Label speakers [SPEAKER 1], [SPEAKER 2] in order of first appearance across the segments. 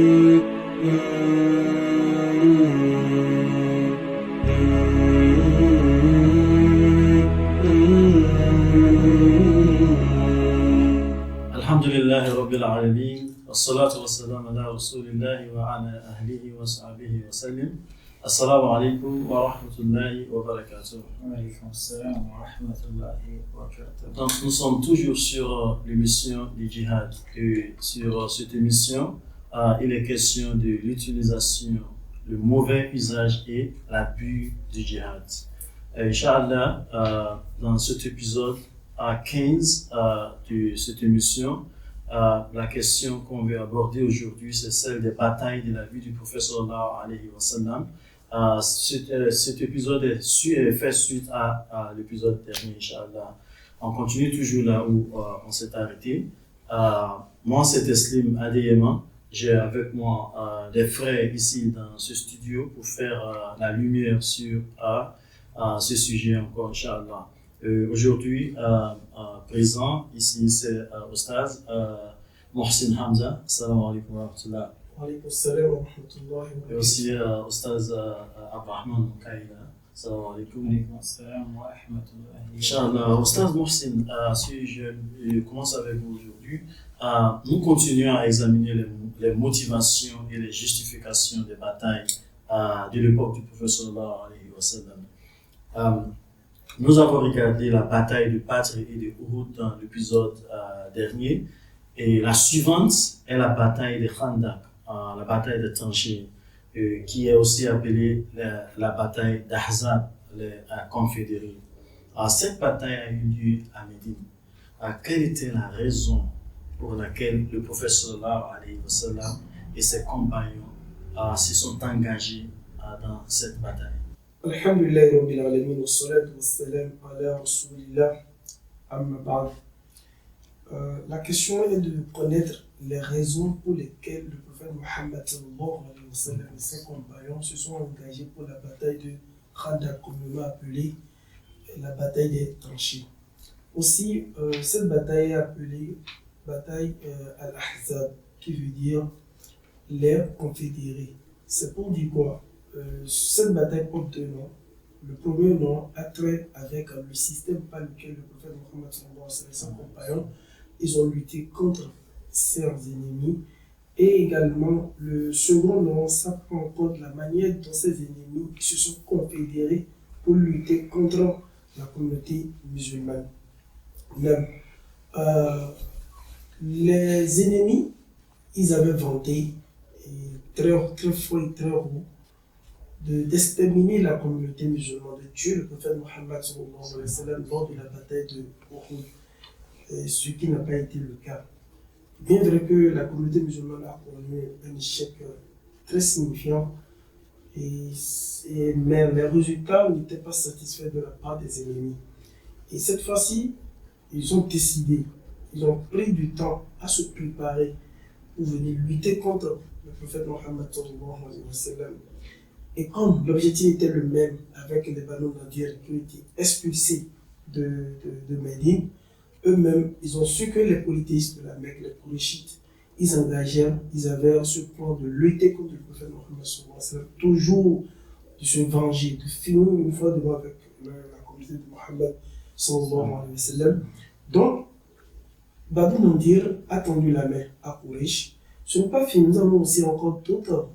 [SPEAKER 1] Alhamdulillahi Rabbil Alameen, wassalatu wassalamu ala rasulillahi wa ala ahlihi wa sahbihi wa sallim. Assalamu alaikum wa rahmatullahi wa barakatuh.
[SPEAKER 2] Wa alaykum assalam wa rahmatullahi wa barakatuh.
[SPEAKER 1] Donc, nous sommes toujours sur l'émission du djihad. Et sur cette émission, il est question de l'utilisation, le mauvais usage et l'abus du djihad. Inch'Allah, dans cet épisode 15 de cette émission, la question qu'on veut aborder aujourd'hui, c'est celle des batailles de la vie du prophète sallallahu alayhi wa sallam. Cet épisode est fait suite à l'épisode dernier, Inch'Allah. On continue toujours là où on s'est arrêté. Moi, c'est Teslim Adeyema. J'ai avec moi des frères ici dans ce studio pour faire la lumière sur ce sujet encore, Inch'Allah. Aujourd'hui, présent ici, c'est Oustaz Mohsin Hamza. Assalamu alaikum wa rahmatullah.
[SPEAKER 2] Wa alaykum assalam wa rahmatullahi wa barakatuh.
[SPEAKER 1] Et aussi Oustaz Abrahman Moukaïla. Assalamu alaikum.
[SPEAKER 2] Wa alaykum assalam wa rahmatullahi.
[SPEAKER 1] Inch'Allah. Oustaz Mohsin, si je commence avec vous aujourd'hui, nous continuons à examiner les motivations et les justifications des batailles de l'époque du prophète sallallahu alayhi wa sallam. Nous avons regardé la bataille de Badr et de Uhud dans l'épisode dernier, et la suivante est la bataille de Khandak, la bataille de tranchées, qui est aussi appelée la bataille d'Ahzab, les confédérés. Cette bataille a eu lieu à Médine. Quelle était la raison pour laquelle le prophète sallallahu alayhi wa sallam et ses compagnons se sont engagés dans cette bataille?
[SPEAKER 2] Alhamdulillahi Rabbil Alameen, wa salatu wa salam ala Rasulillah, amma ba'd. La question est de connaître les raisons pour lesquelles le prophète Muhammad sallallahu alayhi wa sallam et ses compagnons se sont engagés pour la bataille de Khandak, communément appelée la bataille des tranchées. Aussi, cette bataille est appelée bataille al-Ahzab, qui veut dire les confédérés. C'est pour dire quoi? Cette bataille porte deux noms. Le premier nom a trait avec le système par lequel le prophète Mohammed et ses compagnons ils ont lutté contre leurs ennemis, et également le second nom, ça prend en compte la manière dont ces ennemis se sont confédérés pour lutter contre la communauté musulmane. Même, les ennemis, ils avaient vanté très fort et très haut d'exterminer la communauté musulmane, de tuer le prophète Mohammed lors de la bataille de Uhud, ce qui n'a pas été le cas. Bien vrai que la communauté musulmane a connu un échec très signifiant, mais les résultats n'étaient pas satisfaits de la part des ennemis. Et cette fois-ci, ils ont décidé, ils ont pris du temps à se préparer pour venir lutter contre le prophète Mohammed. Et comme l'objectif était le même avec les Banu Nadir qui ont été expulsés de Médine, eux-mêmes, ils ont su que les polythéistes de la Mecque, les Qurayshites, ils engagèrent, ils avaient ce plan de lutter contre le prophète Mohammed, toujours de se venger, de finir une fois de moi avec la communauté de Mohammed. Donc, Banu Nadir a tendu la main à Quraysh. Ce n'est pas fini, nous avons aussi encore d'autres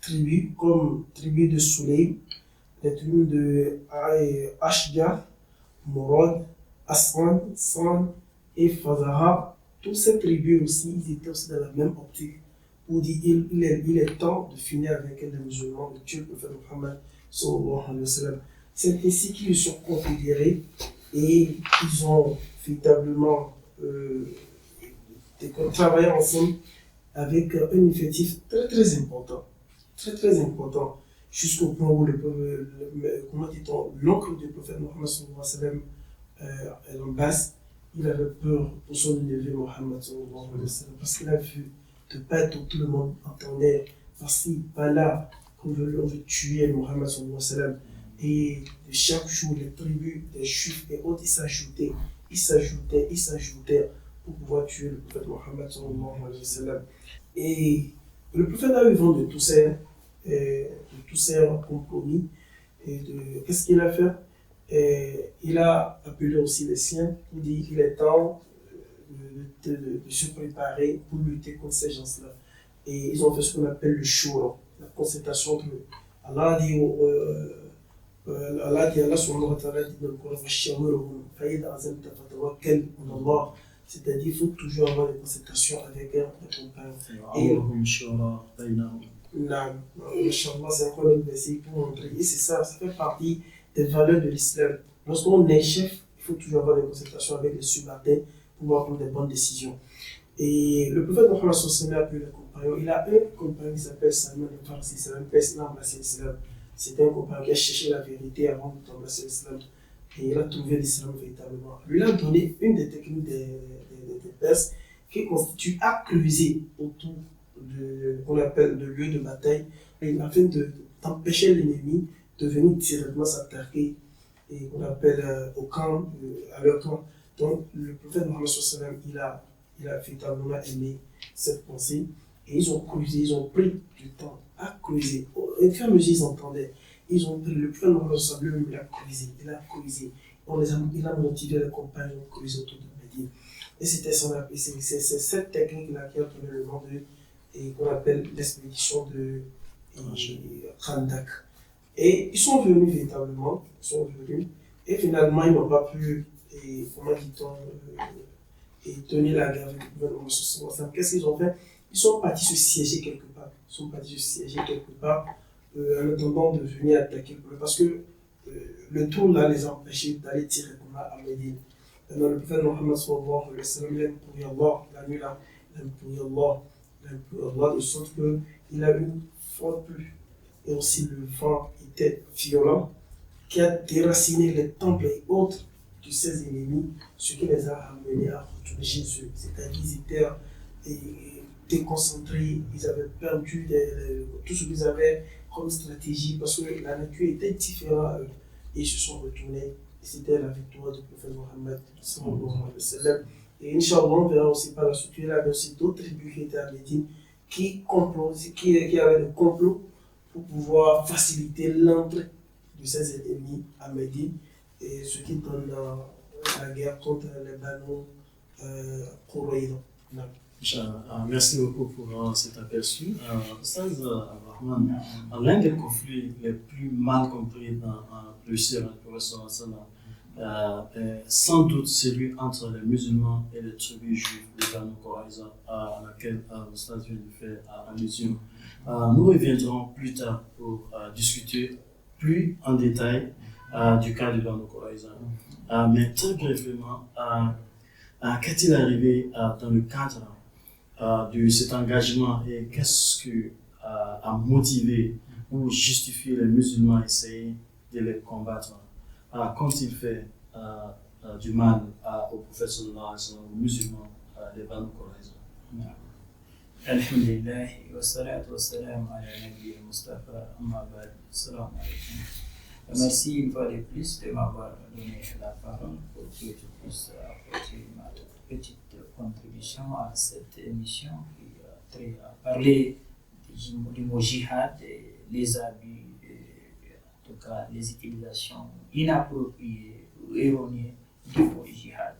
[SPEAKER 2] tribus, comme tribu de Sulaym, les tribus de Ashja, Mourad, Aswan, San et Fazara. Toutes ces tribus aussi, ils étaient aussi dans la même optique pour dire il est temps de finir avec les musulmans, de tuer le prophète Mohammed sallallahu alayhi wa sallam. C'est ainsi qu'ils se sont confédérés et ils ont véritablement travaillé ensemble avec un effectif très important. Très important, jusqu'au point où l'oncle du prophète Mohammed sallallahu alayhi wa sallam, l'Abbas, il avait peur pour son neveu Mohammed sallallahu alayhi wa sallam, parce qu'il a vu de partout tout le monde entendait par-ci, par-là, qu'on veut tuer Mohammed sallallahu alayhi wa sallam. Et de chaque jour, les tribus des Juifs et autres, ils s'ajoutaient pour pouvoir tuer le prophète Mohammed sallallahu alayhi wa sallam. Et le prophète a eu vent de tous ces compromis. Et qu'est-ce qu'il a fait? Il a appelé aussi les siens pour dire qu'il est temps de se préparer pour lutter contre ces gens-là. Et ils ont fait ce qu'on appelle le shura, la concertation entre eux. Allah dit, Allah subhanahu wa ta'ala dit dans le Coran, c'est-à-dire qu'il faut toujours avoir des concertations avec un compagnon. Inch'Allah, c'est encore un verset pour montrer. Et c'est ça, ça fait partie des valeurs de l'islam. Lorsqu'on est chef, il faut toujours avoir des concertations avec les subalternes pour pouvoir prendre des bonnes décisions. Et le prophète Mohammed sallallahu a appelé les compagnons. Il a un compagnon qui s'appelle Salman al-Farsi, c'est un personne qui a embrassé l'islam. C'était un compagnon qui a cherché la vérité avant d'embrasser l'islam. Et il a trouvé l'islam véritablement. Lui, il a donné une des techniques des Perses qui constitue à creuser autour qu'on appelle le lieu de bataille, afin d'empêcher l'ennemi de venir directement s'attaquer et qu'on appelle au camp, à leur camp. Donc le prophète Mohammed sallallahu alayhi wa sallam, il a véritablement aimé cette pensée et ils ont creusé, ils ont pris du temps à creuser. Au fur et à mesure ils entendaient, ils ont pris le prophète Mohammed sallallahu alayhi wa sallam, il a creusé. Il a motivé les compagnons à creuser autour de Médine. Et c'est cette technique-là qui a donné le nom et qu'on appelle l'expédition de Khandak. Et ils sont venus véritablement, et finalement ils n'ont pas pu, comment dit-on, tenir la guerre avec le gouvernement. Qu'est-ce qu'ils ont fait? Ils sont partis se siéger quelque part. En attendant de venir attaquer le peuple. Parce que le tour là les a empêchés d'aller directement à Médine. Maintenant, le prophète Mohammed sallallahu alayhi wa sallam, il aime pour Allah, la nuit là, il aime pour Allah, de sorte qu'il a eu une forte pluie. Et aussi le vent était violent, qui a déraciné les temples et autres de ses ennemis, ce qui les a amenés à retourner chez eux. C'est-à-dire qu'ils étaient déconcentrés, ils avaient perdu tout ce qu'ils avaient comme stratégie, parce que la nature était différente à eux. Et ils se sont retournés. C'était la victoire du prophète Mohammed sallallahu alayhi wa sallam. Et Inch'Allah, on verra aussi par la suite, il y avait aussi d'autres tribus qui étaient à Médine qui avaient des complots pour pouvoir faciliter l'entrée de ces ennemis à Médine, et ce qui donne la guerre contre les Banu Qurayza.
[SPEAKER 1] Merci beaucoup pour cet aperçu. Ustaz Rahman, l'un des conflits les plus mal compris dans le sira du professeur est sans doute celui entre les musulmans et les tribus juives de Banu Qurayza, à laquelle Ustaz vient de faire allusion. Nous reviendrons plus tard pour discuter plus en détail du cas de Banu Qurayza. Mais très brièvement, qu'est-il arrivé dans le cadre de cet engagement et qu'est-ce qui a motivé ou justifié les musulmans à essayer de les combattre? Qu'ont-ils fait du mal au prophète sallallahu alayhi wa sallam, aux musulmans des Banu Qurayza?
[SPEAKER 3] Alhamdulillah, wa salatu wa salam ala Nabi Mustafa, amma ba'd, salam alaykum. Merci une fois de plus de m'avoir donné la parole pour que je puisse apporter ma petite contribution à cette émission qui a trait à parler du mot jihad, les abus, en tout cas les utilisations inappropriées ou erronées du mot jihad.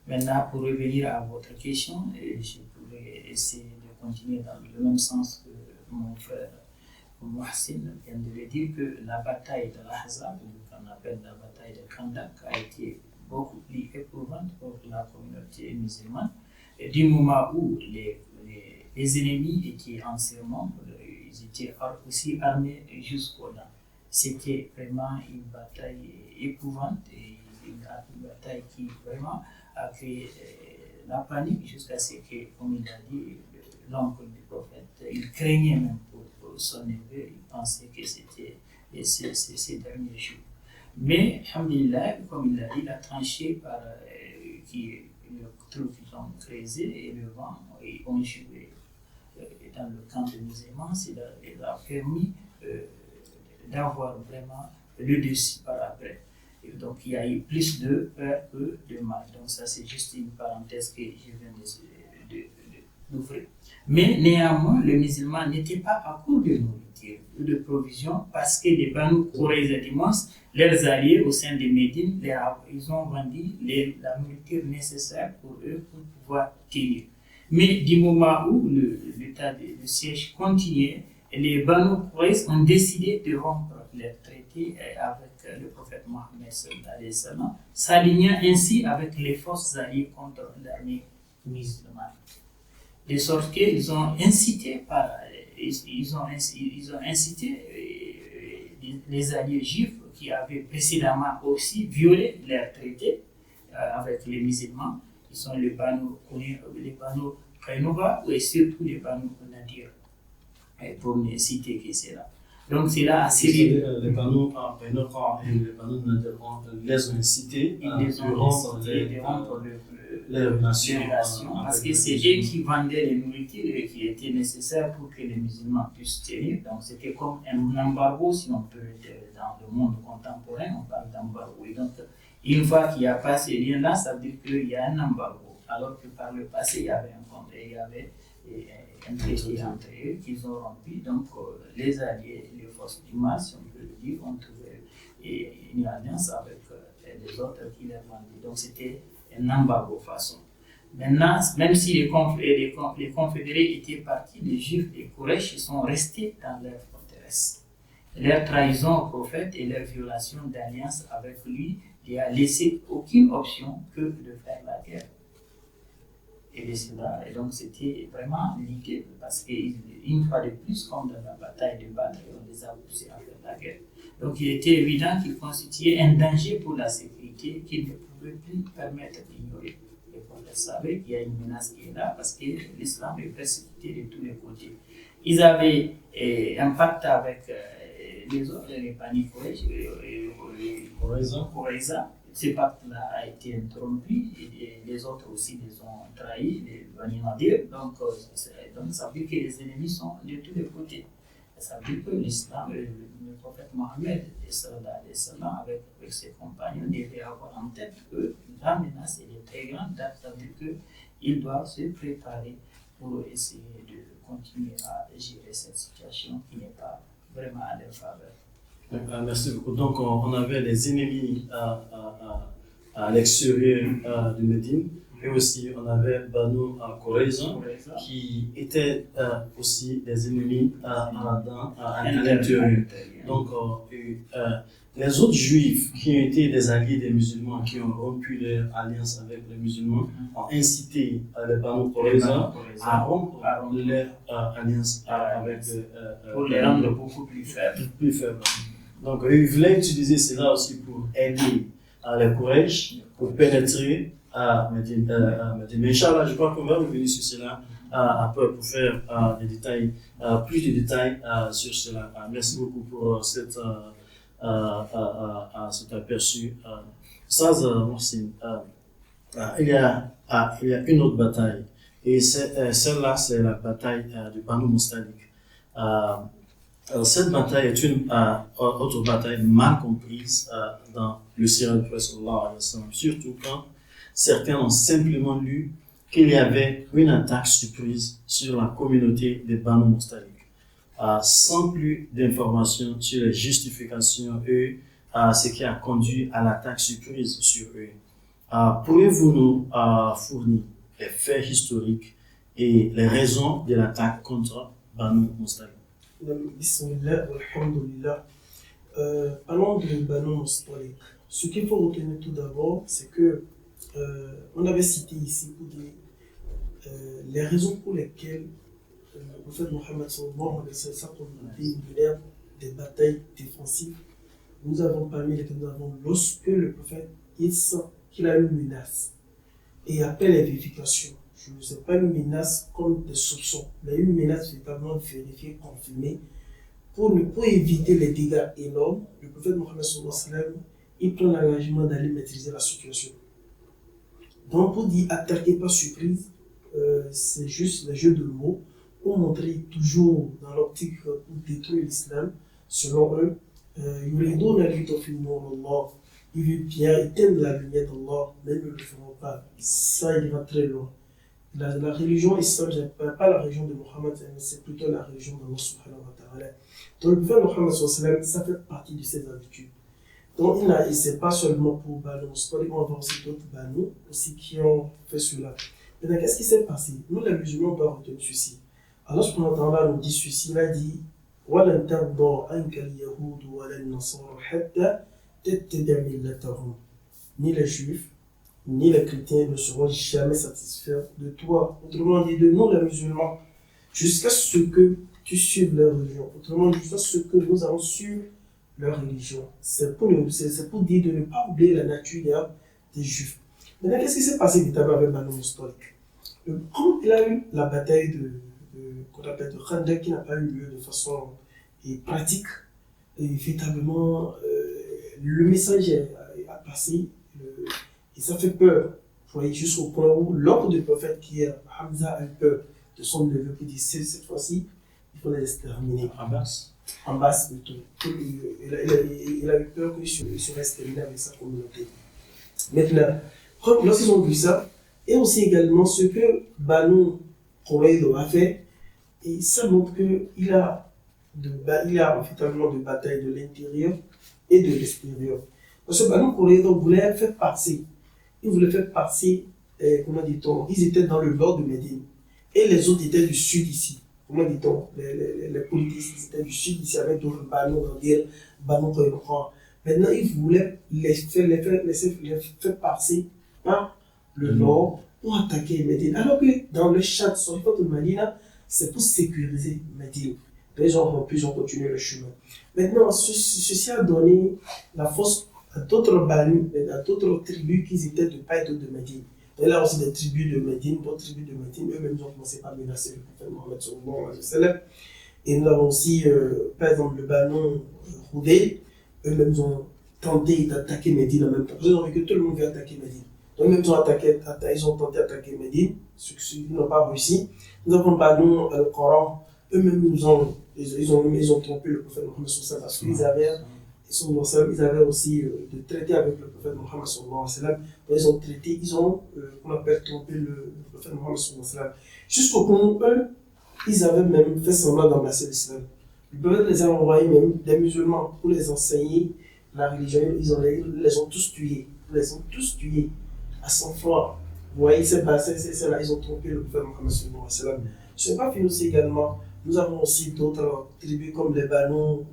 [SPEAKER 3] Maintenant, pour revenir à votre question, je pourrais essayer de continuer dans le même sens que mon frère Mohsin vient de le dire, que la bataille de l'Ahzab, qu'on appelle la bataille de Khandak, a été beaucoup plus éprouvante pour la communauté musulmane, et du moment où les ennemis étaient en serment, ils étaient aussi armés jusqu'aux dents. C'était vraiment une bataille éprouvante et une bataille qui vraiment a créé la panique jusqu'à ce que, comme il a dit, l'oncle du prophète, il craignait même pour son neveu, il pensait que c'était ces derniers jours. Mais, alhamdulillah, comme il a dit, il a tranché par le trou qu'ils ont creusé et le vent, ils ont joué dans le camp de musulmans, cela a permis d'avoir vraiment le dessus par après. Et donc il y a eu plus de peur que de mal. Donc ça c'est juste une parenthèse que je viens d'ouvrir. Mais néanmoins, les musulmans n'étaient pas à court de nourriture ou de provisions parce que les Banu Qurayza d'immense, leurs alliés au sein de Médine, ils ont vendu la nourriture nécessaire pour eux pour pouvoir tenir. Mais du moment où l'état de siège continuait, les Banu Qurayza ont décidé de rompre leur traité avec le prophète Mohammed sallallahu alayhi wa sallam, s'alignant ainsi avec les forces alliées contre l'armée musulmane. De sorte qu'ils ont incité les alliés juifs qui avaient précédemment aussi violé leur traité avec les musulmans, qui sont les Banu Qaynuqa et surtout les Banu Nadir, pour ne citer que cela. Donc c'est là
[SPEAKER 1] les Banu Qaynuqa et les Banu Nadir les ont incités
[SPEAKER 3] de rompre les relations parce que c'est eux qui vendaient les nourritures et qui étaient nécessaires pour que les musulmans puissent tenir. Donc c'était comme un embargo, si on peut dire, dans le monde contemporain, on parle d'embargo. Et donc une fois qu'il n'y a pas ces liens-là, ça veut dire qu'il y a un embargo. Alors que par le passé, il y avait un traité entre eux qu'ils ont rompu. Donc les alliés, les forces du mal, si on peut le dire, ont trouvé une alliance avec les autres qui les vendaient. Donc c'était un embargo façon. Maintenant, même si les confédérés étaient partis, les Juifs et Quraysh sont restés dans leur forteresse. Leur trahison au prophète et leur violation d'alliance avec lui lui a laissé aucune option que de faire la guerre. Et donc c'était vraiment l'idée, parce qu'une fois de plus, comme dans la bataille de Badr, on les a poussés à faire la guerre. Donc il était évident qu'il constituait un danger pour la sécurité qu'il ne pouvait plus permettre d'ignorer. Les prophètes savaient qu'il y a une menace qui est là parce que l'islam est persécuté de tous les côtés. Ils avaient un pacte avec les autres, les Banu Qurayza. Ce pacte-là a été interrompu et les autres aussi les ont trahis, les Banu Nadir. Donc ça veut dire que les ennemis sont de tous les côtés. Ça veut dire que l'islam, le prophète Mohammed, avec ses compagnons, devait avoir en tête que la menace est très grande. Ça veut dire qu'ils doivent se préparer pour essayer de continuer à gérer cette situation qui n'est pas vraiment à leur faveur.
[SPEAKER 1] Merci beaucoup. Donc, on avait les ennemis à l'extérieur de Médine, et aussi on avait Banu Qurayza qui étaient aussi des ennemis à l'intérieur. Donc, les autres juifs qui ont été des alliés des musulmans, qui ont rompu leur alliance avec les musulmans, ont incité les Banu Qurayza à rompre leur alliance avec
[SPEAKER 3] pour les rendre beaucoup plus faibles.
[SPEAKER 1] Donc, ils voulaient utiliser cela aussi pour aider les Quraysh pour pénétrer à Médine. Mais Inch'Allah, je crois qu'on va revenir sur cela après pour faire plus de détails sur cela. Merci beaucoup pour cet aperçu. Saz Mohsin, il y a une autre bataille, et celle-là, c'est la bataille du Banu Mustalik. Cette bataille est une autre bataille mal comprise dans le Sira du prophète sallallahu alayhi wa sallam, surtout quand certains ont simplement lu qu'il y avait une attaque surprise sur la communauté des Banu Mustalik, sans plus d'informations sur les justifications et ce qui a conduit à l'attaque surprise sur eux. Pourriez-vous nous fournir les faits historiques et les raisons de l'attaque contre Banu Mustalik?
[SPEAKER 2] Bismillah, alhamdulillah. Parlons de Banu Mustalik. Ce qu'il faut retenir tout d'abord, c'est que on avait cité ici pour dire les raisons pour lesquelles le prophète Mohammed sallallahu alayhi wa sallam menait des batailles défensives. Nous avons parmi lesquelles nous avons lorsque le prophète il sent qu'il a une menace et appelle les vérifications. Je ne sais pas une menace comme des soupçons, mais une menace véritablement vérifiée, confirmée, pour éviter les dégâts énormes. Le prophète Mohammed sallallahu alayhi wa sallam, il prend l'engagement d'aller maîtriser la situation. Donc pour dire attaquer par surprise, c'est juste le jeu de mots pour montrer toujours dans l'optique pour détruire l'islam. Selon eux, ils veulent bien éteindre la lumière d'Allah, mais ils ne le feront pas. Ça ira très loin. la religion islam, je n'appelle pas la religion de Mohammed, mais c'est plutôt la religion d'Allah subhanahu wa ta'ala. Donc le prophète Mohammed sallallahu alayhi wa sallam, ça fait partie de ses habitudes. Donc c'est pas seulement pour Banu Mustalik, on va voir aussi d'autres Banu aussi qui ont fait cela. Maintenant, qu'est-ce qui s'est passé? Nous les musulmans, on doit retenir ceci. Allah subhanahu wa ta'ala nous dit ceci, il a dit وَلَنْ تَرْضَى عَنْكَ الْيَهُودُ وَلَا النَّصَارَى حَتَّى تَتَّبِعَ مِلَّتَهُمْ. Ni les juifs, ni les chrétiens ne seront jamais satisfaits de toi. Autrement dit, de nous les musulmans, jusqu'à ce que tu suives leur religion. Autrement dit, jusqu'à ce que nous allons suivre leur religion. C'est pour dire de ne pas oublier la nature des juifs. Maintenant, qu'est-ce qui s'est passé véritablement avec Banu Mustalik? Quand il a eu la bataille qu'on appelle de Khandaq, qui n'a pas eu lieu de façon pratique, et véritablement, le message a passé, et ça fait peur. Vous voyez, jusqu'au point où l'ordre du prophète qui est Hamza a eu peur de son neveu qui dit cette fois-ci, il faut les exterminer. Abbas plutôt. Il a eu peur qu'il se reste terminé avec sa communauté. Maintenant, lorsqu'ils ont vu ça, et aussi également ce que Banu Qurayza a fait, et ça montre qu'il a finalement de bataille de l'intérieur et de l'extérieur. Parce que Banu Qurayza voulait faire passer, comment dit-on, ils étaient dans le nord de Médine, et les autres étaient du sud ici. Comment dit-on, les politiciens étaient du sud ici avec d'autres Banu Nadir, Banu Qurayza. Maintenant, ils voulaient les faire passer par le nord pour attaquer Médine. Alors que dans le Tchad, sur le de Madina, c'est pour sécuriser Médine. Les gens ont continué le chemin. Maintenant, ceci a donné la force à d'autres Banu, à d'autres tribus qui étaient de part et d'autre de Médine. Il y a aussi des tribus de Médine, d'autres tribus de Médine, eux-mêmes ont commencé par menacer le prophète Mohammed sallallahu alayhi wa sallam. Et nous avons aussi, par exemple, le Banu Houdé, eux-mêmes ont tenté d'attaquer Médine en même temps. Ils ont vu que tout le monde veut attaquer Médine. Donc, même ils ont tenté d'attaquer Médine, ceux qui n'ont pas réussi. Nous avons Banu Al-Qaran, eux-mêmes ils ont trompé le prophète Mohammed sallallahu alayhi wa sallam parce qu'ils avaient aussi de traiter avec le prophète Mohammed sallallahu alayhi wa sallam. Ils ont trompé le prophète Mohammed sallallahu alayhi wa sallam. Jusqu'au point où eux, ils avaient même fait semblant d'embrasser l'islam. Le prophète les a envoyés même des musulmans pour les enseigner la religion. Ils les ont tous tués. À sang-froid. Vous voyez, c'est là, ils ont trompé le prophète Mohammed sallallahu alayhi wa sallam. Ce n'est pas fini aussi également. Nous avons aussi d'autres tribus comme les Banu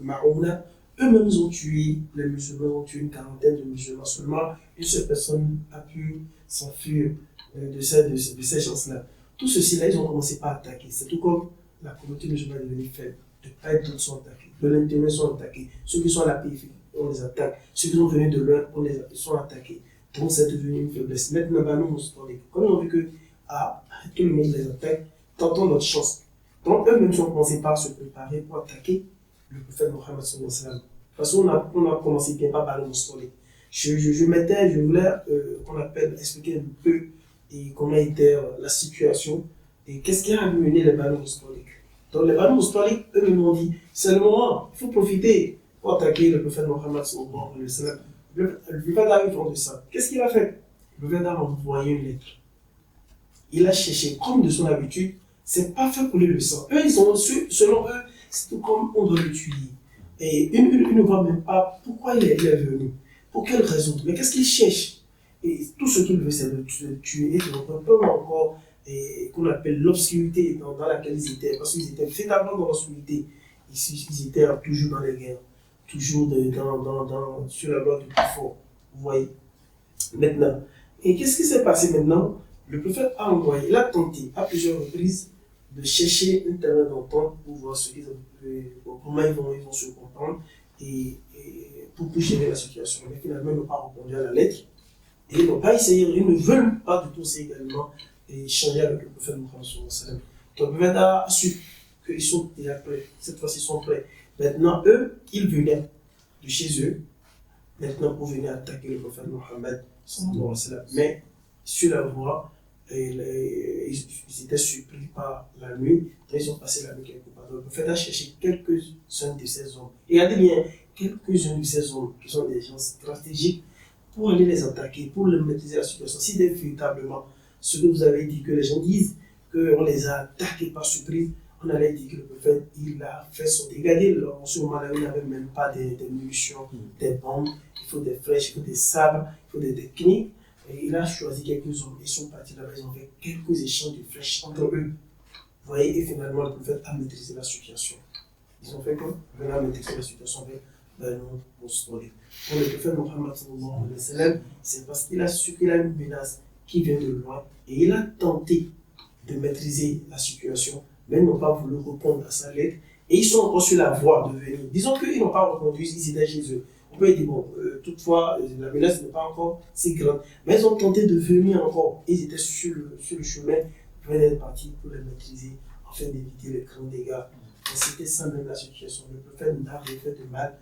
[SPEAKER 2] Marouna. Eux-mêmes ont tué les musulmans, ont tué une quarantaine de musulmans seulement. Une seule personne a pu s'enfuir de ces gens-là. Tout ceci-là, ils ont commencé par attaquer. C'est tout comme la communauté musulmane est devenue faible. De part et d'autre sont attaqués. De l'intérieur sont attaqués. Ceux qui sont à la périphérie, on les attaque. Ceux qui sont venus de loin, ils sont attaqués. Donc c'est devenu une faiblesse. Maintenant, Banu Mustalik, comme ils ont vu que tout le monde les attaque, tentons notre chance. Donc eux-mêmes ont commencé par se préparer pour attaquer le prophète Mohammed sallallahu alayhi wa sallam. Parce qu'on a commencé bien par Banu Mustalik. Je voulais qu'on appelle expliquer un peu et comment était la situation et qu'est-ce qui a amené les Banu Mustalik. Donc les Banu Mustalik, eux-mêmes ont dit, c'est le moment, il faut profiter pour attaquer le prophète Mohammed sallallahu alayhi wa sallam. Le prophète a eu vent de ça. Qu'est-ce qu'il a fait? Le prophète a envoyé une lettre. Il a cherché, comme de son habitude, c'est pas fait couler le sang. Eux, ils ont su, selon eux, c'est tout comme on doit le tuer. Et ils ne voient même pas pourquoi il est venu, pour quelle raison. Mais qu'est-ce qu'il cherche? Et tout ce qu'il veut, c'est de tuer. Et donc, un peu encore, qu'on appelle l'obscurité dans laquelle ils étaient. Parce qu'ils étaient véritablement dans l'obscurité. Ils étaient toujours dans les guerres. Toujours sur la loi du plus fort. Vous voyez? Maintenant. Et qu'est-ce qui s'est passé maintenant? Le prophète a envoyé, il a tenté à plusieurs reprises de chercher un terrain d'entente pour voir comment ils vont se comprendre et pour gérer la situation. Mais finalement, ils n'ont pas répondu à la lettre. Et ils n'ont pas essayé, ils ne veulent pas du tout essayer également échanger avec le prophète Mohammed sallallahu alayhi wa sallam. Donc le prophète a su qu'ils sont déjà prêts. Cette fois-ci, ils sont prêts. Maintenant, eux, ils venaient de chez eux, maintenant pour venir attaquer le prophète Mohammed sallallahu alayhi wa sallam. Mais sur la voie, ils étaient surpris par la nuit, et ils ont passé la nuit quelque part. Donc, le prophète a cherché quelques-uns de ces hommes. Et regardez bien, quelques-uns de ces hommes qui sont des gens stratégiques pour aller les attaquer, pour leur maîtriser la situation. Si véritablement ce que vous avez dit, que les gens disent qu'on les a attaqués par surprise, on allait dire que le prophète, il a fait son dégât. En ce moment-là, il n'avait même pas des munitions, des bombes, il faut des flèches, il faut des sabres, il faut des techniques. Et il a choisi quelques hommes, ils sont partis là-bas, ils ont fait quelques échanges de flèches entre eux. Vous voyez, et finalement, le prophète a maîtrisé la situation. Ils ont fait quoi? Il a maîtrisé la situation avec Banu Mustaliq. Pour le prophète Mohammed sallallahu alayhi wa sallam, c'est parce qu'il a su qu'il a une menace qui vient de loin et il a tenté de maîtriser la situation, mais ils n'ont pas voulu répondre à sa lettre et ils sont encore sur la voie de venir. Disons qu'ils n'ont pas répondu, ils étaient chez eux. On peut dire, bon, toutefois, la menace n'est pas encore si grande, mais ils ont tenté de venir encore. Ils étaient sur le chemin, ils venaient d'être partis pour les maîtriser afin d'éviter les grands dégâts. Et c'était ça même la situation. Le prophète n'a rien fait de mal.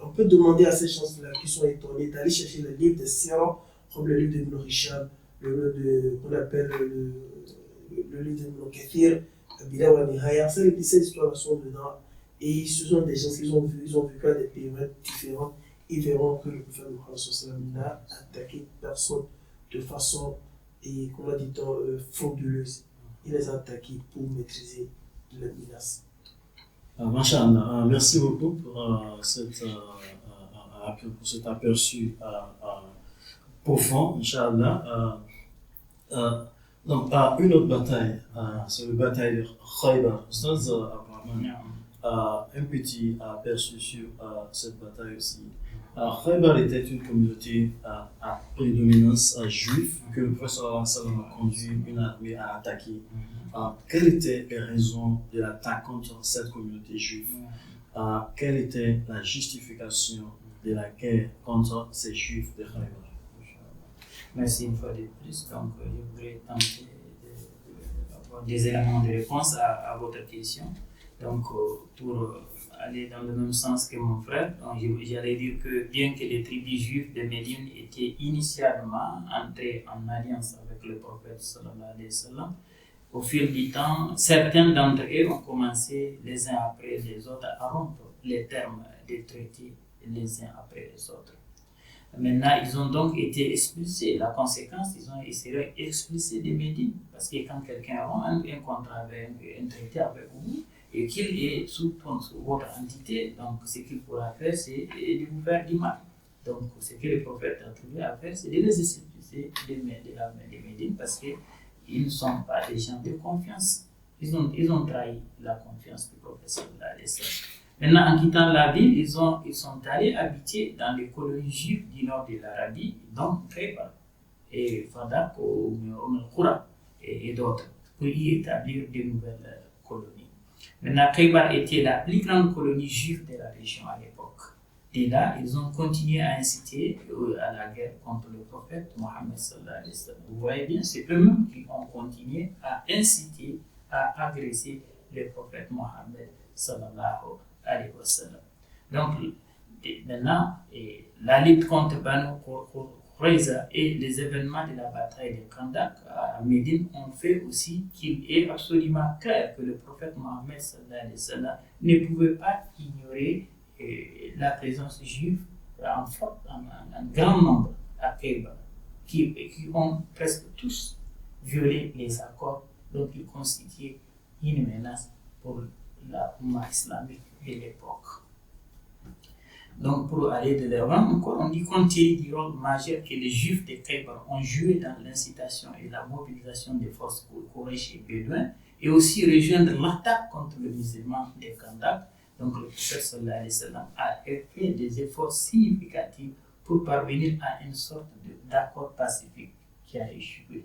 [SPEAKER 2] On peut demander à ces gens-là qui sont étonnés d'aller chercher le livre de Sirah, comme le livre d'Ibn Hisham, le livre qu'on appelle le livre d'Ibn Kathir, Bida wa Nihaya. Ces histoires sont dedans. Et ce sont des gens qui ont vécu à des périmètres différents. Ils verront que le prophète Mohammed n'a attaqué personne de façon, comment dit-on, frauduleuse. Il les a attaqués pour maîtriser la menace.
[SPEAKER 1] Masha'Allah, merci beaucoup pour cet aperçu profond, Inch'Allah. Donc, une autre bataille, c'est la bataille de Khaybar. Ustaz, un petit aperçu sur cette bataille aussi. Khaybar était une communauté à prédominance juive que le prophète sallallahu alayhi wa sallam a conduit une armée à attaquer. Quelles étaient les raisons de l'attaque contre cette communauté juive? Quelle était la justification de la guerre contre ces juifs de Khaybar?
[SPEAKER 3] Merci une fois de plus. Donc, je voudrais tenter d'avoir des éléments de réponse à votre question. Donc, pour aller dans le même sens que mon frère, j'allais dire que bien que les tribus juives de Médine étaient initialement entrées en alliance avec le prophète sallallahu alayhi wa sallam, au fil du temps, certains d'entre eux ont commencé les uns après les autres à rompre les termes des traités les uns après les autres. Maintenant, ils ont donc été expulsés. La conséquence, ils ont été expulsés de Médine. Parce que quand quelqu'un rompt un contrat avec un traité avec vous, et qu'il est sous votre entité, donc ce qu'il pourra faire, c'est de vous faire du mal. Donc, ce que le prophète a trouvé à faire, c'est de les expulser de la main de Médine parce qu'ils ne sont pas des gens de confiance. Ils ont trahi la confiance du prophète sallallahu alayhi wa sallam. Maintenant, en quittant la ville, ils sont allés habiter dans les colonies juives du nord de l'Arabie, donc Khaybar, et Fadak, Khura et d'autres, pour y établir de nouvelles colonies. Maintenant, Khaybar était la plus grande colonie juive de la région à l'époque. Dès là, ils ont continué à inciter à la guerre contre le prophète Mohammed sallallahu alayhi wa sallam. Vous voyez bien, c'est eux-mêmes qui ont continué à inciter, à agresser le prophète Mohammed sallallahu alayhi wa sallam. Donc, maintenant, la lutte contre Banu Qurayza et les événements de la bataille de Khandak à Médine ont fait aussi qu'il est absolument clair que le prophète Mohammed sallallahu alayhi wa sallam ne pouvait pas ignorer la présence juive en grand nombre à Khaybar, qui ont presque tous violé les accords, donc ils constituaient une menace pour la Oumma islamique de l'époque. Donc, pour aller de l'avant, encore, on dit compte tenu du rôle majeur que les Juifs de Khaybar ont joué dans l'incitation et la mobilisation des forces Quraysh et Bédouins, et aussi rejoindre l'attaque contre le musulman de Khandak. Donc, le prophète sallallahu alayhi wa sallam a fait des efforts significatifs pour parvenir à une sorte d'accord pacifique qui a échoué.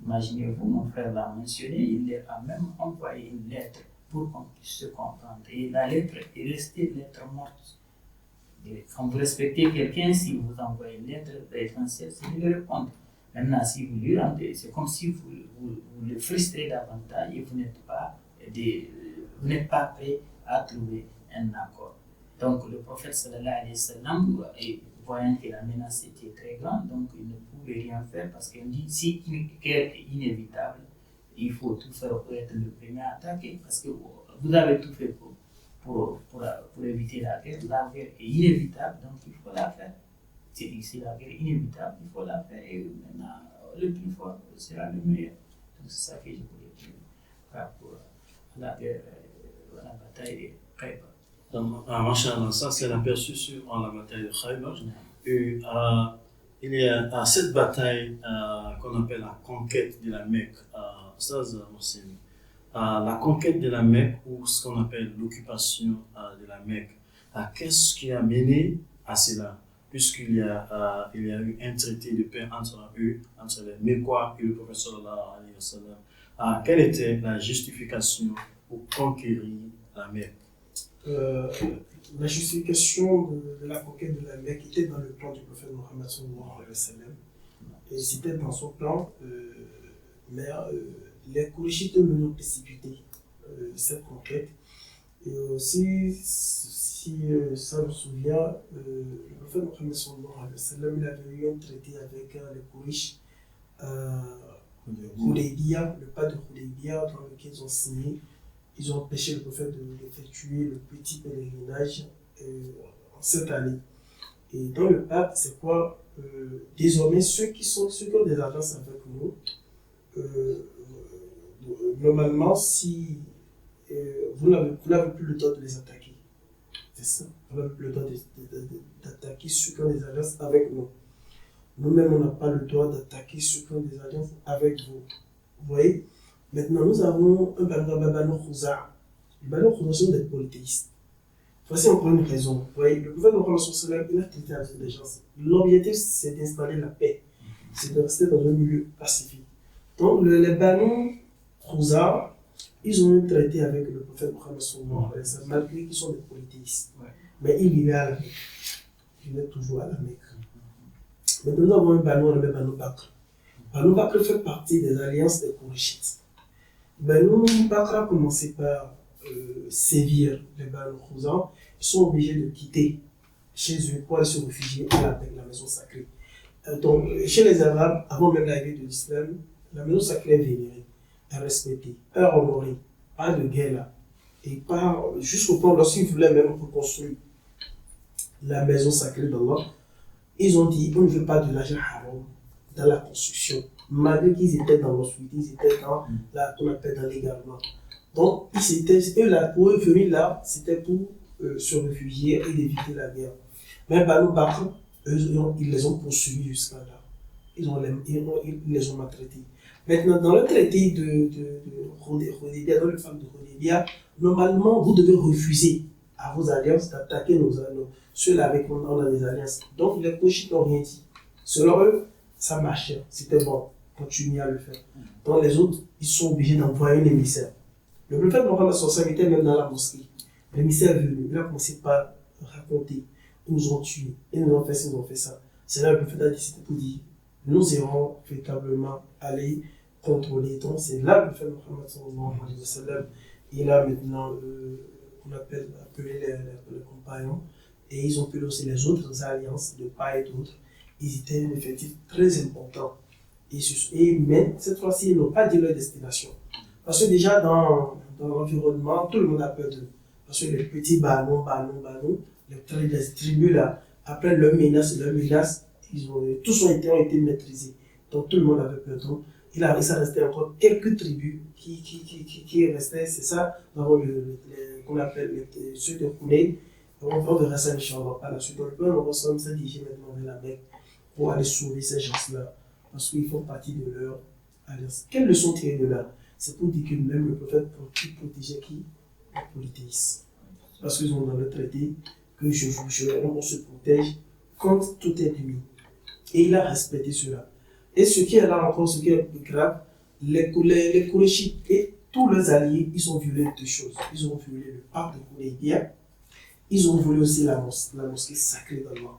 [SPEAKER 3] Imaginez-vous, mon frère l'a mentionné, il leur a même envoyé une lettre pour qu'on puisse se comprendre. Et la lettre est restée lettre morte. Et quand vous respectez quelqu'un, si vous envoyez une lettre, l'essentiel c'est de lui répondre. Maintenant, si vous lui rendez, c'est comme si vous le frustrez davantage et vous n'êtes pas prêt à trouver un accord. Donc, le prophète sallallahu alayhi wa sallam, voyant que la menace était très grande, donc il ne pouvait rien faire parce qu'on dit si une guerre est inévitable, il faut tout faire pour être le premier à attaquer parce que vous avez tout fait pour éviter la guerre. La guerre est inévitable, donc il faut la faire. Si la guerre est inévitable, il faut la faire. Et maintenant, le plus fort sera le meilleur. Donc c'est ça que je voulais dire par rapport à la bataille de Khaybar.
[SPEAKER 1] Machallah, ça c'est l'aperçu sur la bataille de Khaybar. Et il y a cette bataille qu'on appelle la conquête de la Mecque. La conquête de la Mecque, ou ce qu'on appelle l'occupation de la Mecque. Qu'est-ce qui a mené à cela? Puisqu'il y a eu un traité de paix entre eux, entre les Mecquois et le prophète sallallahu alayhi wa sallam. Quelle était la justification pour conquérir la Mecque?
[SPEAKER 2] La justification de la conquête de la Mecque était dans le plan du prophète Mohammed sallallahu alayhi wa sallam. Et c'était dans son plan, mais les Kourachites nous ont précipité cette conquête. Et aussi, si ça nous souvient, le prophète Mohammed sallallahu alayhi wa sallam, il avait eu un traité avec les Kourachites, Hudaybiyah, le pas de Hudaybiyah, dans lequel ils ont signé. Ils ont empêché le prophète d'effectuer le petit pèlerinage en cette année. Et dans le pacte, c'est quoi? Désormais, ceux qui ont des alliances avec nous, normalement, si vous n'avez plus le droit de les attaquer, c'est ça, vous n'avez plus le droit d'attaquer ceux qui ont des alliances avec nous. Nous-mêmes, on n'a pas le droit d'attaquer ceux qui ont des alliances avec vous. Vous voyez? Maintenant, nous avons un Banu Khouza. Les Banu Khouza sont des polythéistes. Voici encore une raison. Vous voyez, le gouvernement Mohammed il a traité avec des gens. L'objectif, c'est d'installer la paix. C'est de rester dans un milieu pacifique. Donc, les Banu Khouza, ils ont eu traité avec le prophète Mohammed malgré qu'ils sont des polythéistes. Mais ils vivaient à la Mecque. Ils vivaient toujours à la Mecque. Maintenant, nous avons un Banu, on appelle Banu Bakr. Banu Bakr fait partie des alliances des Kourachites. Banu Bakr a commencé par sévir les Banu Khouza. Ils sont obligés de quitter chez eux pour aller se réfugier à la maison sacrée. Donc, chez les Arabes, avant même l'arrivée de l'islam, la maison sacrée est vénérée, est respectée, est honorée, pas de guerre là. Et pas jusqu'au point, lorsqu'ils voulaient même reconstruire la maison sacrée d'Allah, ils ont dit on ne veut pas de l'argent haram dans la construction. Malgré qu'ils étaient dans l'obscurité, ils étaient dans qu'on appelle dans l'égarement. Donc, pour eux, venir là, c'était pour se réfugier et d'éviter la guerre. Mais Banu Bakr, ils les ont poursuivis jusqu'à là. Ils les ont maltraités. Maintenant, dans le traité de Hudaybiyah, dans le pacte de Hudaybiyah, normalement, vous devez refuser à vos alliances d'attaquer ceux-là avec qui on a des alliances. Donc, les Kourachites n'ont rien dit. Selon eux, ça marchait, c'était bon, continuez à le faire. Donc, les autres, ils sont obligés d'envoyer un émissaire. Le prophète Mohammed était même dans la mosquée. L'émissaire est venu, il a commencé par raconter. Ils nous ont tués, ils nous ont fait ça, ils nous ont fait ça. C'est là que le prophète a décidé pour dire nous irons véritablement aller contrôler. Donc, c'est là que le prophète Mohammed sallallahu alayhi wa sallam, il a maintenant, on appelle appelé les compagnons, et ils ont appelé aussi les autres alliances de part et d'autre. Ils étaient un effectif très important. Mais cette fois-ci, ils n'ont pas dit leur destination. Parce que déjà, dans l'environnement, tout le monde a peur d'eux. Parce que les petits ballons, les tribus là, après leur menace, tous ont été maîtrisés. Donc tout le monde avait peur d'eux. Il ça restait encore quelques tribus qui restaient, c'est ça, qu'on appelle ceux de Hunayn. On verra ça, Inch'Allah, par la suite. Donc, on va s'en diriger maintenant vers la Mecque pour aller sauver ces gens-là. Parce qu'ils font partie de leur alliance. Quelle leçon tirer de là? C'est pour dire que même le prophète protégeait qui? Les polythéistes. Parce qu'ils ont dans le traité que on se protège contre tout ennemi. Et il a respecté cela. Et ce qui est là encore, ce qui est grave, les Kourachites et tous leurs alliés, ils ont violé deux choses. Ils ont violé le pacte de Hudaybiyah. Ils ont volé aussi la mosquée sacrée d'Allah.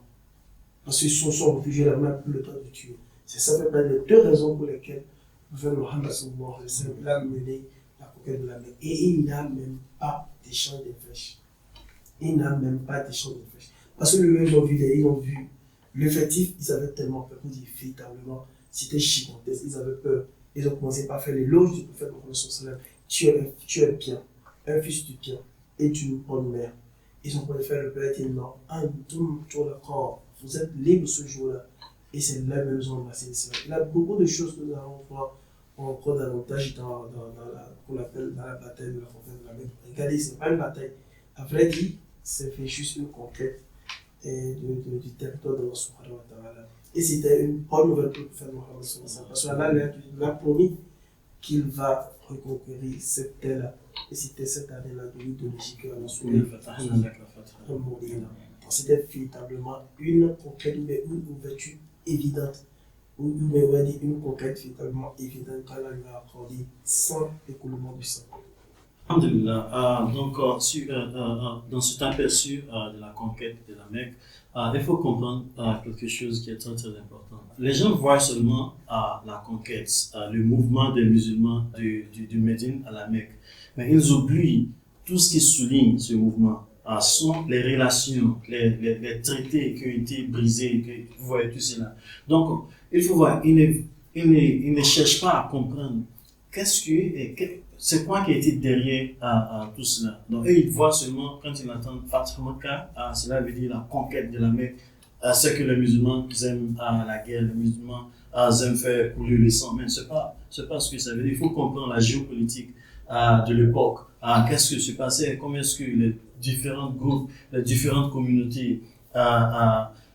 [SPEAKER 2] Parce qu'ils se sont réfugiés là, on n'a plus le temps de tuer. C'est ça fait les deux raisons pour lesquelles le prophète Mohammed sallallahu alayhi wa sallam a mené la conquête de la Mecque. Et il n'a même pas d'échange de flèches. Il n'a même pas d'échange de flèches. Parce que eux, ils ont vu l'effectif, ils avaient tellement peur. Pour dire véritablement, c'était gigantesque, ils avaient peur. Ils ont commencé par faire l'éloge du prophète Mohammed sallallahu alayhi wa sallam. Tu es bien, un fils du bien, et tu une bonne mère. Ils ont commencé à faire le père et dit non, tout d'accord, vous êtes libre ce jour-là. et c'est là même besoin de l'assainissement. Il y a beaucoup de choses que nous allons voir encore davantage qu'on appelle dans la bataille de la conquête de la Mecque. Regardez, ce n'est pas une bataille. À vrai dire, c'est fait juste une conquête du territoire de Allah subhanahu wa ta'ala. Et c'était une bonne nouvelle pour le prophète Mohammed sallallahu alayhi wa sallam. Parce qu'Allah lui a promis qu'il va reconquérir cette terre-là. Et c'était cette année-là de l'idéologie que Allah subhanahu wa ta'ala. C'était véritablement une conquête, mais une ouverture évidente. Ou une conquête véritablement évidente qu'Allah lui a accordée sans écoulement du sang.
[SPEAKER 1] Alhamdulillah. Donc, dans cet aperçu de la conquête de la Mecque, il faut comprendre quelque chose qui est très très important. Les gens voient seulement la conquête, le mouvement des musulmans du Médine à la Mecque, mais ils oublient tout ce qui souligne ce mouvement. Sont les relations, les traités qui ont été brisés, vous voyez tout cela. Donc, il faut voir, ils ne cherchent pas à comprendre c'est quoi qui a été derrière tout cela. Donc, eux, ils voient seulement, quand ils entendent Fath Makkah, cela veut dire la conquête de la Mecque. C'est que les musulmans aiment la guerre, les musulmans aiment faire couler le sang. Mais c'est pas ce que ça veut dire. Il faut comprendre la géopolitique de l'époque. Qu'est-ce que se passait, comment est-ce que les différents groupes, les différentes communautés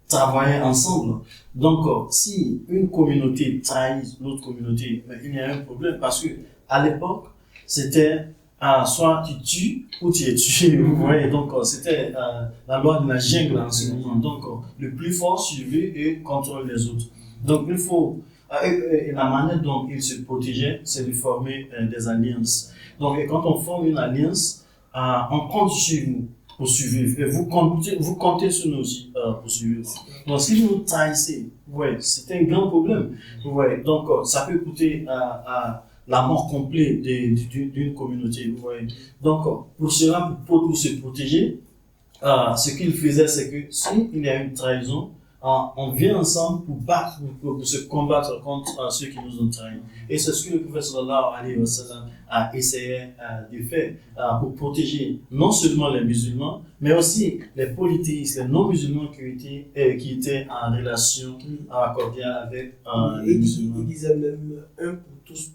[SPEAKER 1] travaillaient ensemble. Donc, si une communauté trahit l'autre communauté, il y a un problème parce que à l'époque, c'était soit tu tues ou tu es tué. Vous voyez, donc c'était la loi de la jungle en ce moment. Donc, le plus fort survit et contrôle les autres. Donc, il faut et la manière dont ils se protégeaient, c'est de former des alliances. Donc, quand on forme une alliance, on compte sur nous pour survivre. Et vous comptez sur nous aussi pour survivre. Donc, si vous nous trahissez, ouais, c'est un grand problème. Ouais, donc, ça peut coûter la mort complète d'une communauté. Vous voyez. Donc, pour cela, pour se protéger, ce qu'il faisait, c'est que s'il y a une trahison, on vient ensemble pour se combattre contre ceux qui nous ont trahis. Et c'est ce que le prophète sallallahu alayhi wa sallam a essayé de faire pour protéger non seulement les musulmans, mais aussi les polythéistes, les non-musulmans qui étaient en relation cordiale avec les musulmans.
[SPEAKER 2] Il disait même un pour tous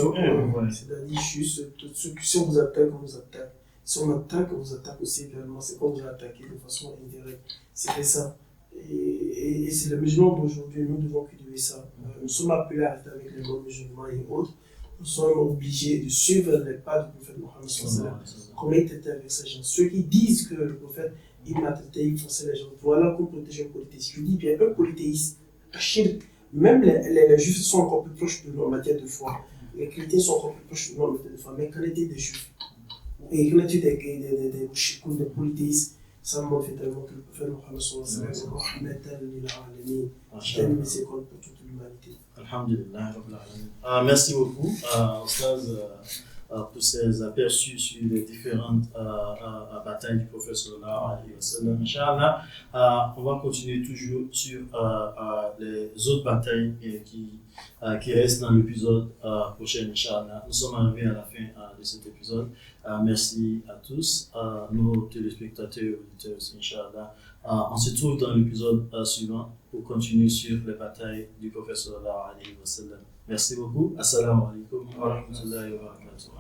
[SPEAKER 2] pour un. Ouais. C'est-à-dire juste, si on vous attaque, on vous attaque. Si on attaque, on vous attaque aussi également. C'est comme vous attaquez de façon indirecte. C'était ça. Et c'est les musulmans d'aujourd'hui, nous devons cultiver ça. Nous sommes appelés à rester avec les non-musulmans et autres. Nous sommes obligés de suivre les pas du prophète Mohammed sallallahu alayhi wa sallam. Comment il traitait avec ces gens. Ceux qui disent que le prophète, il m'a traité, il forçait les gens. Voilà qu'on protège un polythéiste. Je dis bien, un polythéiste, même les juifs sont encore plus proches de nous en matière de foi. Les chrétiens sont encore plus proches de nous en matière de foi. Mais qu'en est-il des juifs? Et qu'en est-il des chikoun, des polythéistes? Ça montre finalement que le prophète Mohammed sallallahu alayhi wa sallam est un miséricorde pour toute l'humanité.
[SPEAKER 1] Alhamdulillah. Merci beaucoup, Ostaz, pour ces aperçus sur les différentes batailles du prophète sallallahu alayhi wa sallam. Inch'Allah, on va continuer toujours sur les autres batailles qui restent dans l'épisode prochain, Inch'Allah. Nous sommes arrivés à la fin de cet épisode. Merci à tous, nos téléspectateurs et auditeurs, Inch'Allah. On se trouve dans l'épisode suivant pour continuer sur les batailles du prophète sallallahu alayhi wa sallam. Merci beaucoup. Assalamu alaikum wa rahmatullahi wa barakatuh.